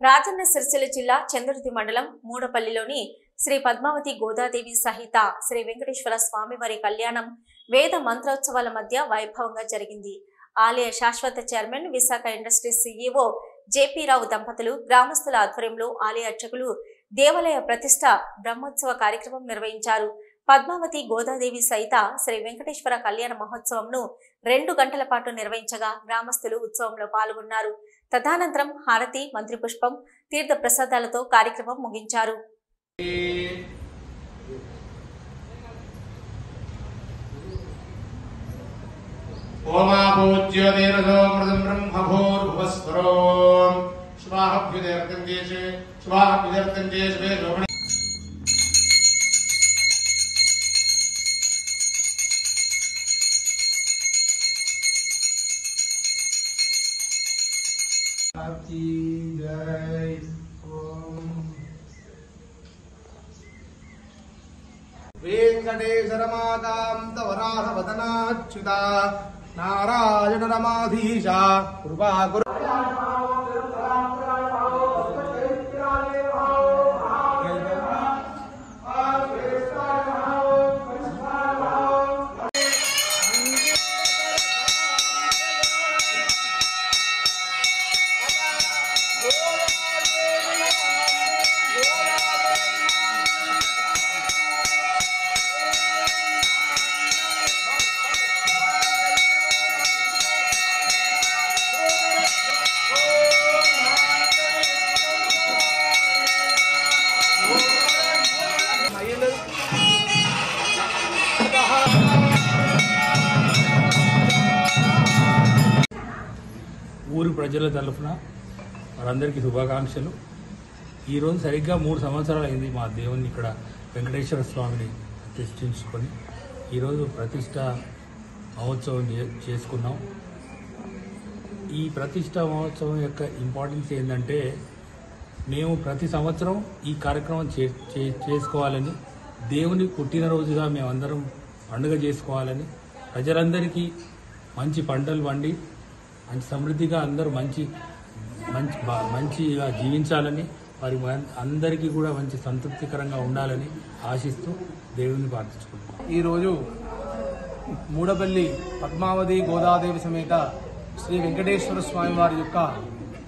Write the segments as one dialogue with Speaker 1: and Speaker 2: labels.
Speaker 1: రాజన్న సిరిసిల్ల జిల్లా చంద్రుతి మండలం మూడపల్లిలోని శ్రీ పద్మావతి గోదాదేవి సహిత శ్రీ వెంకటేశ్వర స్వామివారి కళ్యాణం వేద మంత్రోత్సవాల మధ్య వైభవంగా జరిగింది. ఆలయ శాశ్వత chairman Visakha industries CEO J P దంపతులు గ్రామస్తుల ఆధ్వర్యంలో ఆలయ అర్చకులు దేవాలయ ప్రతిష్ట బ్రహ్మోత్సవ కార్యక్రమం నిర్వహించారు. పద్మావతి గోదాదేవి సహిత శ్రీ వెంకటేశ్వర కళ్యాణ మహోత్సవంను 2 గంటల పాటు నిర్వహించగా గ్రామస్తులు ఉత్సవంలో పాల్గొన్నారు. తదనంతరం హారతి, మంత్రి పుష్పం, తీర్థ ప్రసాదాలతో కార్యక్రమం ముగించారు.
Speaker 2: वेंकटेश्वर मातांत वराह वदनाच्युता नारायण रमाधीशा कृपा गुरु
Speaker 3: ఊరి ప్రజల తరఫున వారందరికీ శుభాకాంక్షలు. ఈరోజు సరిగ్గా 3 సంవత్సరాలు అయింది మా దేవుని ఇక్కడ వెంకటేశ్వర స్వామిని ప్రతిష్ఠించుకొని ఈరోజు ప్రతిష్ట మహోత్సవం చేసుకున్నాం. ఈ ప్రతిష్ట మహోత్సవం యొక్క ఇంపార్టెన్స్ ఏంటంటే మేము ప్రతి సంవత్సరం ఈ కార్యక్రమం చేసుకోవాలని, దేవుని పుట్టినరోజుగా మేమందరం పండుగ చేసుకోవాలని, ప్రజలందరికీ మంచి పంటలు పండి మంచి సమృద్ధిగా అందరూ మంచిగా జీవించాలని, వారి అందరికీ కూడా మంచి సంతృప్తికరంగా ఉండాలని ఆశిస్తూ దేవుని ప్రార్థించుకుంటున్నాం.
Speaker 2: ఈరోజు మూడపల్లి పద్మావతి గోదాదేవి సమేత శ్రీ వెంకటేశ్వర స్వామి వారి యొక్క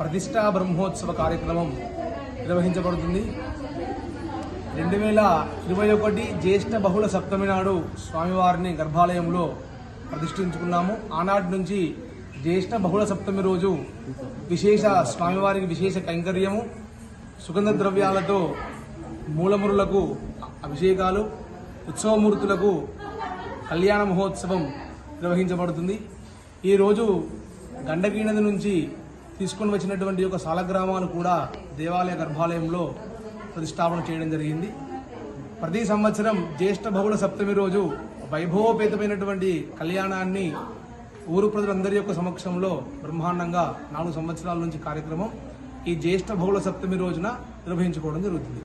Speaker 2: ప్రతిష్టా బ్రహ్మోత్సవ కార్యక్రమం నిర్వహించబడుతుంది. 2021 జ్యేష్ఠ బహుళ సప్తమి నాడు స్వామివారిని గర్భాలయంలో ప్రతిష్ఠించుకున్నాము. ఆనాటి నుంచి జ్యేష్ఠ బహుళ సప్తమి రోజు స్వామివారికి విశేష కైంకర్యము, సుగంధ ద్రవ్యాలతో మూలమురులకు అభిషేకాలు, ఉత్సవమూర్తులకు కళ్యాణ మహోత్సవం నిర్వహించబడుతుంది. ఈరోజు గండకీ నది నుంచి తీసుకుని వచ్చినటువంటి యొక్క సాలగ్రామాలు కూడా దేవాలయ గర్భాలయంలో ప్రతిష్టాపన చేయడం జరిగింది. ప్రతి సంవత్సరం జ్యేష్ఠ బహుళ సప్తమి రోజు వైభవోపేతమైనటువంటి కళ్యాణాన్ని ఊరు ప్రజలందరి యొక్క సమక్షంలో బ్రహ్మాండంగా 4 సంవత్సరాల నుంచి కార్యక్రమం ఈ జ్యేష్ఠ బహుళ సప్తమి రోజున నిర్వహించుకోవడం జరుగుతుంది.